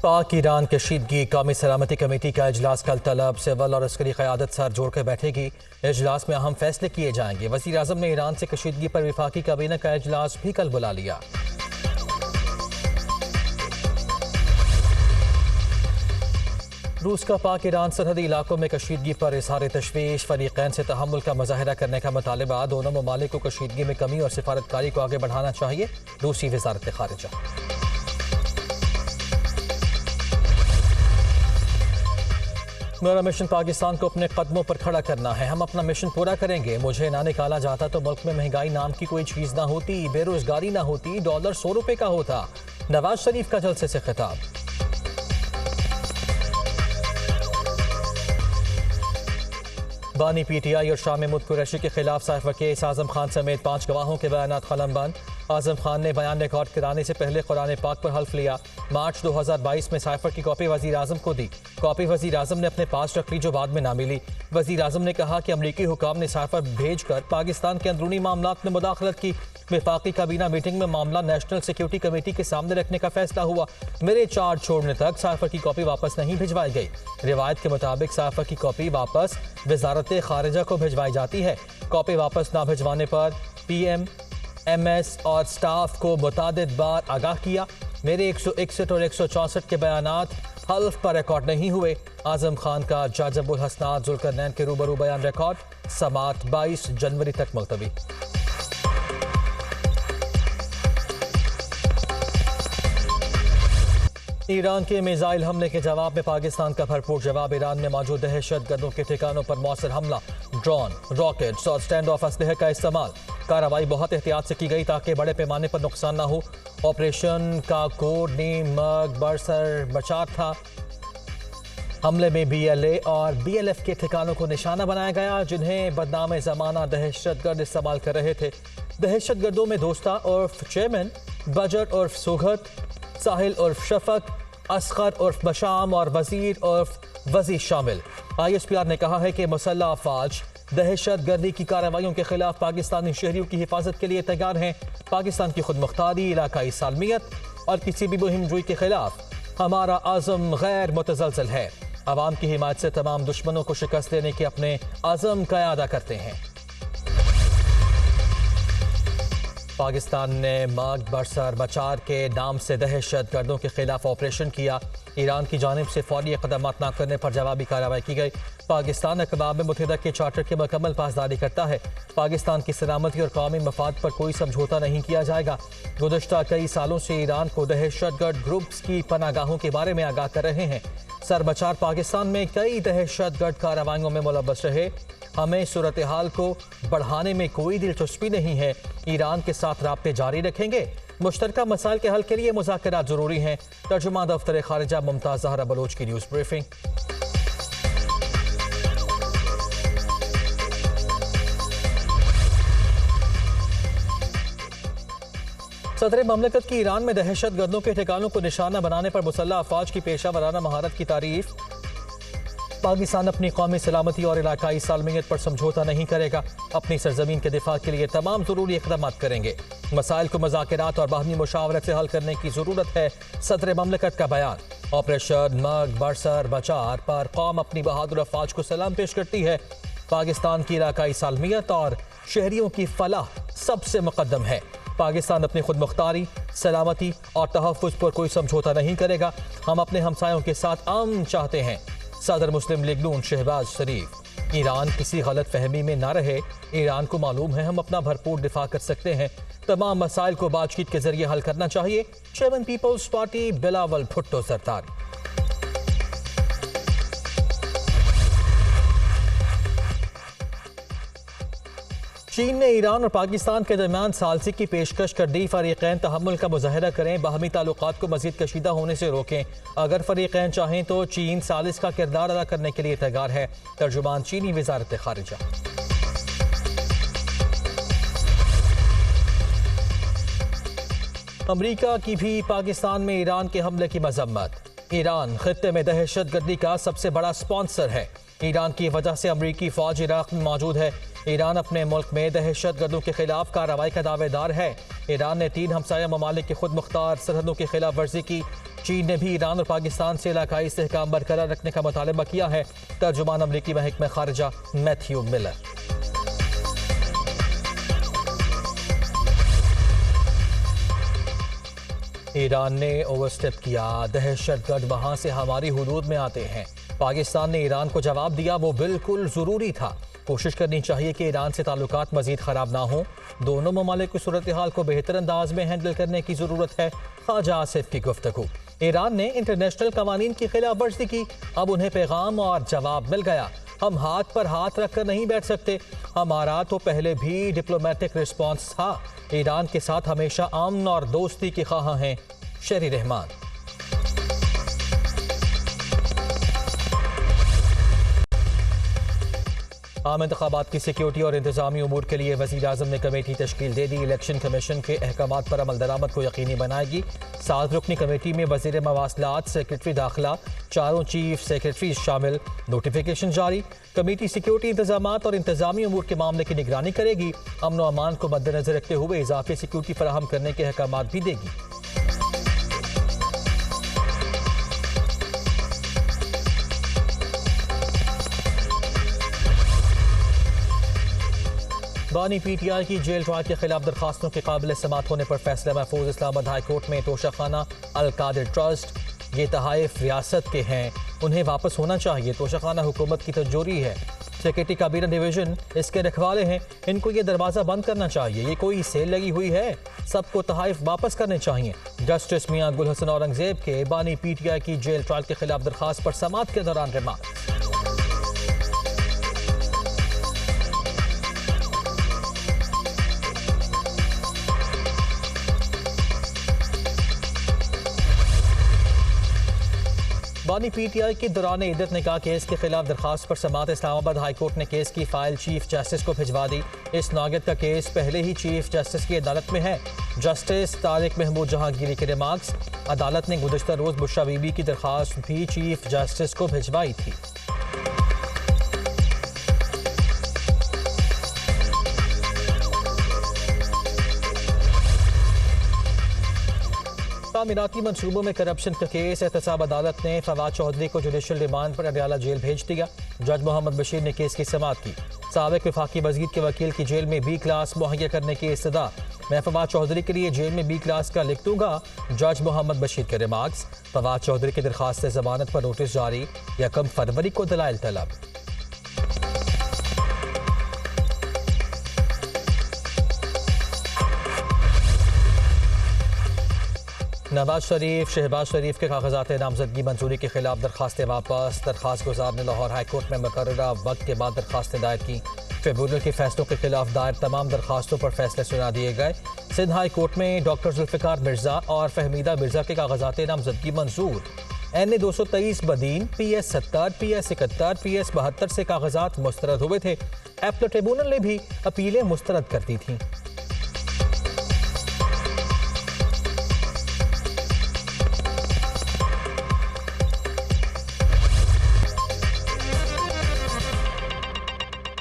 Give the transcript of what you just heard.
पाक ईरान कशीदगी कौमी सलामती कमेटी का इजलास कल तलब सिविल और अस्करी क़यादत सर जोड़कर बैठेगी। इजलास में अहम फैसले किए जाएंगे। वज़ीर आज़म ने ईरान से कशीदगी पर वफाकी काबीना का इजलास भी कल बुला लिया। रूस का पाक ईरान सरहदी इलाकों में कशीदगी पर इज़हार तशवीश, फरीक़ैन से तहम्मुल का मुज़ाहिरा करने का मुतालबा। दोनों ममालिक को कशीदगी में कमी और सिफारतकारी को आगे बढ़ाना चाहिए। रूसी वज़ारत ख़ारिजा। मेरा मिशन पाकिस्तान को अपने कदमों पर खड़ा करना है। हम अपना मिशन पूरा करेंगे। मुझे ना निकाला जाता तो मुल्क में महंगाई नाम की कोई चीज़ ना होती, बेरोजगारी ना होती, डॉलर 100 रुपये का होता। नवाज शरीफ का जलसे से खिताब। बानी PTI और शाह महमूद कुरैशी के खिलाफ साइफर केस। आजम खान समेत 5 गवाहों के बयान कलमबंद। आजम खान ने बयान रिकॉर्ड कराने से पहले कुरान पाक पर हल्फ लिया। मार्च 2022 में साइफर की कॉपी वज़ीर आज़म को दी। कॉपी वज़ीर आज़म ने अपने पास रख ली जो बाद में ना मिली। वज़ीर आज़म ने कहा कि अमरीकी हुकाम ने साइफर भेजकर पाकिस्तान के अंदरूनी मामलात में मुदाखलत की। वफाकी काबीना मीटिंग में मामला नेशनल सिक्योरिटी कमेटी के सामने रखने का फैसला हुआ। मेरे चार्ज छोड़ने तक साइफर की कॉपी वापस नहीं भिजवाई गई। रिवायत के मुताबिक साइफर की कॉपी वापस वजारत खारिजा को भिजवाई जाती है। कॉपी वापस ना भिजवाने पर PM, MS और स्टाफ को मुतादिद बार आगाह किया। मेरे 161 और 164 के बयानात हल्फ पर रिकॉर्ड नहीं हुए। आजम खान का जज अबुल हसनात जुल्करनैन के रूबरू बयान रिकॉर्ड। समात 22 जनवरी तक मुलतवी। ईरान के मिसाइल हमले के जवाब में पाकिस्तान का भरपूर जवाब। ईरान में मौजूद दहशतगर्दों के ठिकानों पर मौसर हमला, ड्रोन, रॉकेट्स और स्टैंड ऑफ असलहे का इस्तेमाल। कार्रवाई बहुत एहतियात से की गई ताकि बड़े पैमाने पर नुकसान न हो। ऑपरेशन का कोड नेम मग बरसर बचार था। हमले में BLA और BLF के ठिकानों को निशाना बनाया गया जिन्हें बदनाम ज़माना दहशतगर्द इस्तेमाल कर रहे थे। दहशतगर्दों में दोस्ता उर्फ चेयरमैन, बजट उर्फ सुगत, साहिल उर्फ शफक, असगर उर्फ बशाम और वजीर उर्फ वजी शामिल। ISPR ने कहा है कि मुसल्लह अफवाज दहशत गर्दी की कार्रवाइयों के खिलाफ पाकिस्तानी शहरियों की हिफाजत के लिए तैयार हैं। पाकिस्तान की खुद मुख्तारी, इलाकाई सालमियत और किसी भी मुहिम जुई के खिलाफ हमारा आज़म गैर मुतज़लज़ल है। अवाम की हिमायत से तमाम दुश्मनों को शिकस्त देने के अपने आज़म का अदा करते हैं। पाकिस्तान ने मग बरसर बचार के नाम से दहशत गर्दों के खिलाफ ऑपरेशन किया। ईरान की जानिब से फौरी इक़दाम न करने पर जवाबी कार्रवाई की गई। पाकिस्तान अक़वाम मुत्तहिदा के चार्टर की मुकम्मल पासदारी करता है। पाकिस्तान की सलामती और कौमी मफाद पर कोई समझौता नहीं किया जाएगा। गुज़श्ता कई सालों से ईरान को दहशतगर्द ग्रुप्स की पनागाहों के बारे में आगाह कर रहे हैं। सरबचार पाकिस्तान में कई दहशतगर्द कार्रवाइयों में मुलव्वस रहे। हमें सूरत हाल को बढ़ाने में कोई दिलचस्पी नहीं है। ईरान के साथ राब्ते जारी रखेंगे। मुश्तरका मसाइल के हल के लिए मुज़ाकरात ज़रूरी हैं। तर्जुमा दफ्तर खारिजा मुमताज़ ज़हरा बलोच की न्यूज़ ब्रीफिंग। सदर ममलकत की ईरान में दहशत गर्दों के ठिकानों को निशाना बनाने पर मुसल्लह अफवाज की पेशा वराना महारत की तारीफ। पाकिस्तान अपनी कौमी सलामती और इलाकाई सालमियत पर समझौता नहीं करेगा। अपनी सरजमीन के दिफा के लिए तमाम ज़रूरी इक़दाम करेंगे। मसाइल को मुज़ाकरात और बाहमी मुशावरत से हल करने की ज़रूरत है। सदर ममलकत का बयान। ऑपरेशन मग बरसर बचार पर कौम अपनी बहादुर अफवाज को सलाम पेश करती है। पाकिस्तान की इलाकाई सालमियत और शहरियों की फलाह सबसे मुक़द्दम है। पाकिस्तान अपनी खुद मुख्तारी, सलामती और तहफ़्फ़ुज़ पर कोई समझौता नहीं करेगा। हम अपने हमसायों के साथ अमन चाहते हैं। सदर मुस्लिम लीग नून शहबाज शरीफ। ईरान किसी गलत फहमी में ना रहे। ईरान को मालूम है हम अपना भरपूर दिफा कर सकते हैं। तमाम मसाइल को बातचीत के जरिए हल करना चाहिए। चेयरमैन पीपल्स पार्टी बिलावल भुट्टो सरदारी। चीन ने ईरान और पाकिस्तान के दरमियान सालसी की पेशकश कर दी। फरीक़ैन तहम्मुल का मुज़ाहिरा करें, बाहमी ताल्लुकात को मज़ीद कशीदा होने से रोकें। अगर फरीक़ैन चाहें तो चीन सालिस का किरदार अदा करने के लिए तैयार है। तर्जुमान चीनी वज़ारत ख़ारिजा। अमरीका की भी पाकिस्तान में ईरान के हमले की मज़म्मत। ईरान खित्ते में दहशत गर्दी का सबसे बड़ा स्पॉन्सर है। ईरान की वजह से अमरीकी फ़ौज इराक़ में मौजूद है। ईरान अपने मुल्क में दहशत गर्दों के खिलाफ कार्रवाई का दावेदार है। ईरान ने 3 हमसाया ममालिक की खुद मुख्तार सरहदों की खिलाफ वर्जी की। चीन ने भी ईरान और पाकिस्तान से इलाकाई इस्तेहकाम बरकरार रखने का मुतालबा किया है। तर्जुमान अमरीकी महकमा खारजा मैथ्यू मिलर। ईरान ने ओवरस्टेप किया, दहशतगर्द वहां से हमारी हुदूद में आते हैं। पाकिस्तान ने ईरान को जवाब दिया, वो बिल्कुल ज़रूरी था। कोशिश करनी चाहिए कि ईरान से ताल्लुकात मजीद ख़राब ना हो। दोनों ममालिक की सूरत हाल को बेहतर अंदाज में हैंडल करने की ज़रूरत है। ख्वाजा आसिफ की गुफ्तगू। ईरान ने इंटरनेशनल कवानीन की खिलाफ वर्जी की, अब उन्हें पैगाम और जवाब मिल गया। हम हाथ पर हाथ रखकर नहीं बैठ सकते। हमारा तो पहले भी डिप्लोमेटिक रिस्पॉन्स था। ईरान के साथ हमेशा अमन और दोस्ती की ख्वाह हैं शरी रहमान। आम इंतखाबात की सिक्योरिटी और इंतजामी उमूर के लिए वज़ीर-ए-आज़म ने कमेटी तश्कील दे दी। इलेक्शन कमीशन के अहकामात पर अमल दरामद को यकीनी बनाएगी। 7 रुकनी कमेटी में वज़ीर मवासलात, सेक्रेटरी दाखिला, 4 चीफ सेक्रेटरी शामिल। नोटिफिकेशन जारी। कमेटी सिक्योरिटी इंतजामात और इंतजामी उमूर के मामले की निगरानी करेगी। अमन व अमान को मद्देनजर रखते हुए इजाफी सिक्योरिटी फराहम करने के अहकामात भी देगी। बानी PTI की जेल ट्रायल के खिलाफ दरखास्तों के काबिल समात होने पर फैसला महफूज। इस्लामाबाद हाई कोर्ट में तोशाखाना अल-कादिर ट्रस्ट, ये तहाइफ रियासत के हैं, उन्हें वापस होना चाहिए। तोशाखाना हुकूमत की तजोरी है। सेक्रेटरी काबीना डिवीजन इसके रखवाले हैं, इनको ये दरवाज़ा बंद करना चाहिए। ये कोई सेल लगी हुई है, सबको तहाइफ वापस करने चाहिए। जस्टिस मियां गुल हसन औरंगजेब के बानी PTI की जेल ट्रायल के खिलाफ दरखास्त पर समात के दौरान रिमार्क। बानी PTI के दौरान इद्दत निकाह केस के खिलाफ दरखास्त पर समात। इस्लामाबाद हाई कोर्ट ने केस की फाइल चीफ जस्टिस को भिजवा दी। इस नागत का केस पहले ही चीफ जस्टिस की अदालत में है। जस्टिस तारिक महमूद जहांगीरी के रिमार्क्स। अदालत ने गुज़श्ता रोज बुशरा बीबी की दरखास्त भी चीफ जस्टिस को भिजवाई थी। तामीराती मंसूबों में करप्शन का केस। एहतसाब अदालत ने फवाद चौधरी को जुडिशल रिमांड पर अडयाला जेल भेज दिया। जज मोहम्मद बशीर ने केस की समाअत की। साबिक वफाकी वजीर के वकील की जेल में B क्लास मुहैया करने की इस्तदा। मैं फवाद चौधरी के लिए जेल में B क्लास का लिख दूंगा। जज मोहम्मद बशीर के रिमार्क्स। फवाद चौधरी की दरखास्त जमानत पर नोटिस जारी। 1 फरवरी को दलाइल तलब। नवाज शरीफ, शहबाज शरीफ के कागजात नामजदगी मंजूरी के खिलाफ दरखास्तें वापस। दरखास्त गुजार ने लाहौर हाई कोर्ट में मुकर्ररा वक्त के बाद दरखास्तें दायर की। ट्रिब्यूनल के फैसलों के खिलाफ दायर तमाम दरखास्तों पर फैसले सुना दिए गए। सिंध हाई कोर्ट में डॉक्टर जुल्फ़िकार मिर्जा और फहमीदा मिर्जा के कागजात नामजदगी मंजूर। NA 223 Badin, PS 70, PS 71, PS 72 से कागजात मुस्तरद हुए थे। एपलेट ट्रिब्यूनल ने भी अपीलें मुस्तरद कर दी थीं।